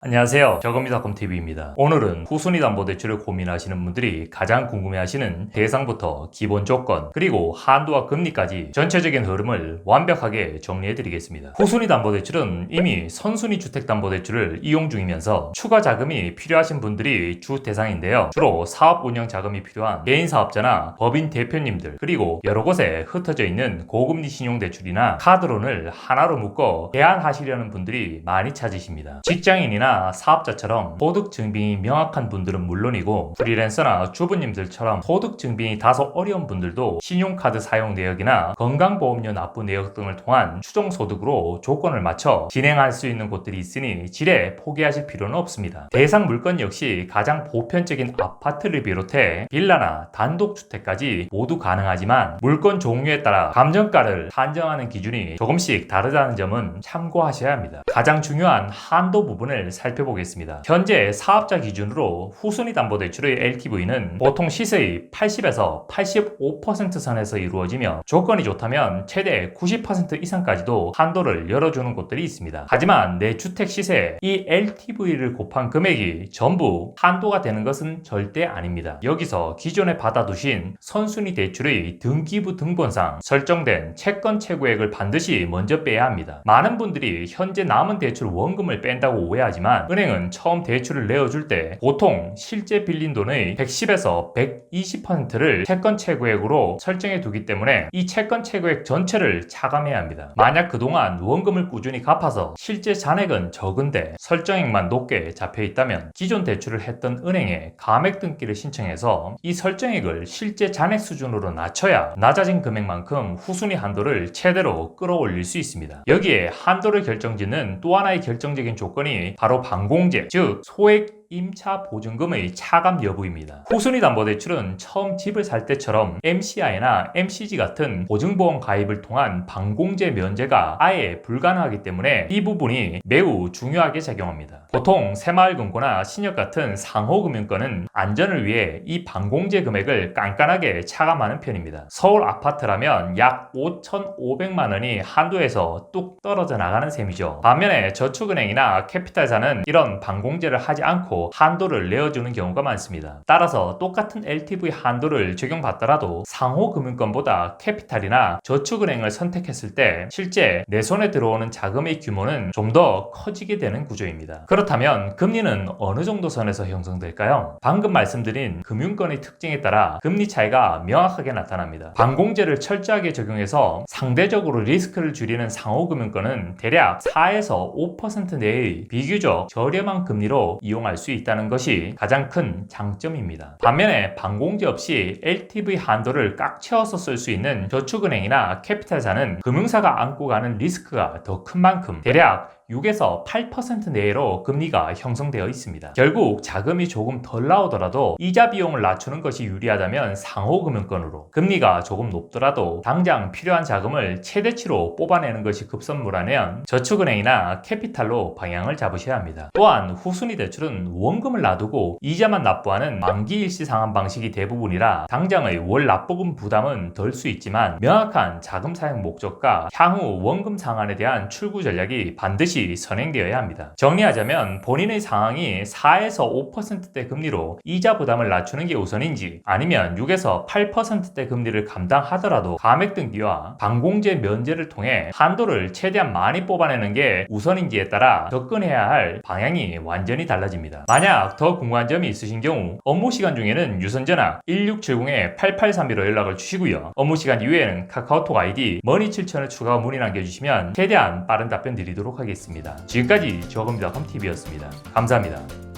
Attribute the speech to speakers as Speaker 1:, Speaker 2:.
Speaker 1: 안녕하세요. 저금리닷컴TV입니다. 오늘은 후순위담보대출을 고민하시는 분들이 가장 궁금해하시는 대상부터 기본 조건, 그리고 한도와 금리까지 전체적인 흐름을 완벽하게 정리해드리겠습니다. 후순위담보대출은 이미 선순위 주택담보대출을 이용 중이면서 추가 자금이 필요하신 분들이 주 대상인데요. 주로 사업 운영 자금이 필요한 개인 사업자나 법인 대표님들, 그리고 여러 곳에 흩어져 있는 고금리 신용대출이나 카드론을 하나로 묶어 대안하시려는 분들이 많이 찾으십니다. 직장인이나 사업자처럼 소득 증빙이 명확한 분들은 물론이고, 프리랜서나 주부님들처럼 소득 증빙이 다소 어려운 분들도 신용카드 사용 내역이나 건강보험료 납부 내역 등을 통한 추정 소득으로 조건을 맞춰 진행할 수 있는 곳들이 있으니 지레 포기하실 필요는 없습니다. 대상 물건 역시 가장 보편적인 아파트를 비롯해 빌라나 단독주택까지 모두 가능하지만, 물건 종류에 따라 감정가를 산정하는 기준이 조금씩 다르다는 점은 참고하셔야 합니다. 가장 중요한 한도 부분을 살펴보겠습니다. 현재 사업자 기준으로 후순위 담보대출의 LTV는 보통 시세의 80에서 85% 선에서 이루어지며, 조건이 좋다면 최대 90% 이상까지도 한도를 열어주는 곳들이 있습니다. 하지만 내 주택 시세에 이 LTV를 곱한 금액이 전부 한도가 되는 것은 절대 아닙니다. 여기서 기존에 받아두신 선순위 대출의 등기부 등본상 설정된 채권 최고액을 반드시 먼저 빼야 합니다. 많은 분들이 현재 남은 대출 원금을 뺀다고 오해하지만, 은행은 처음 대출을 내어줄 때 보통 실제 빌린 돈의 110에서 120%를 채권 최고액으로 설정해 두기 때문에 이 채권 최고액 전체를 차감해야 합니다. 만약 그동안 원금을 꾸준히 갚아서 실제 잔액은 적은데 설정액만 높게 잡혀 있다면, 기존 대출을 했던 은행에 감액 등기를 신청해서 이 설정액을 실제 잔액 수준으로 낮춰야 낮아진 금액만큼 후순위 한도를 최대로 끌어올릴 수 있습니다. 여기에 한도를 결정짓는 또 하나의 결정적인 조건이 바로 방공제, 즉 소액 임차 보증금의 차감 여부입니다. 후순위 담보대출은 처음 집을 살 때처럼 MCI나 MCG 같은 보증보험 가입을 통한 방공제 면제가 아예 불가능하기 때문에 이 부분이 매우 중요하게 작용합니다. 보통 새마을금고나 신협 같은 상호금융권은 안전을 위해 이 방공제 금액을 깐깐하게 차감하는 편입니다. 서울 아파트라면 약 5,500만 원이 한도에서 뚝 떨어져 나가는 셈이죠. 반면에 저축은행이나 캐피탈사는 이런 방공제를 하지 않고 한도를 내어주는 경우가 많습니다. 따라서 똑같은 LTV 한도를 적용받더라도 상호금융권보다 캐피탈이나 저축은행을 선택했을 때 실제 내 손에 들어오는 자금의 규모는 좀 더 커지게 되는 구조입니다. 그렇다면 금리는 어느 정도 선에서 형성될까요? 방금 말씀드린 금융권의 특징에 따라 금리 차이가 명확하게 나타납니다. 방공제를 철저하게 적용해서 상대적으로 리스크를 줄이는 상호금융권은 대략 4에서 5% 내의 비교적 저렴한 금리로 이용할 수 있다는 것이 가장 큰 장점입니다. 반면에 방공제 없이 LTV 한도를 꽉 채워서 쓸 수 있는 저축은행이나 캐피탈사는 금융사가 안고 가는 리스크가 더 큰 만큼 대략 6에서 8% 내로 금리가 형성되어 있습니다. 결국 자금이 조금 덜 나오더라도 이자 비용을 낮추는 것이 유리하다면 상호금융권으로, 금리가 조금 높더라도 당장 필요한 자금을 최대치로 뽑아내는 것이 급선무라면 저축은행이나 캐피탈로 방향을 잡으셔야 합니다. 또한 후순위 대출은 원금을 놔두고 이자만 납부하는 만기 일시 상환 방식이 대부분이라 당장의 월 납부금 부담은 덜 수 있지만, 명확한 자금 사용 목적과 향후 원금 상환에 대한 출구 전략이 반드시 선행되어야 합니다. 정리하자면 본인의 상황이 4에서 5%대 금리로 이자 부담을 낮추는 게 우선인지, 아니면 6에서 8%대 금리를 감당하더라도 감액 등기와 방공제 면제를 통해 한도를 최대한 많이 뽑아내는 게 우선인지에 따라 접근해야 할 방향이 완전히 달라집니다. 만약 더 궁금한 점이 있으신 경우 업무 시간 중에는 유선전화 1670-8832로 연락을 주시고요. 업무 시간 이후에는 카카오톡 아이디 머니7000을 추가 문의 남겨주시면 최대한 빠른 답변 드리도록 하겠습니다. 지금까지 저금리닷컴TV였습니다. 감사합니다.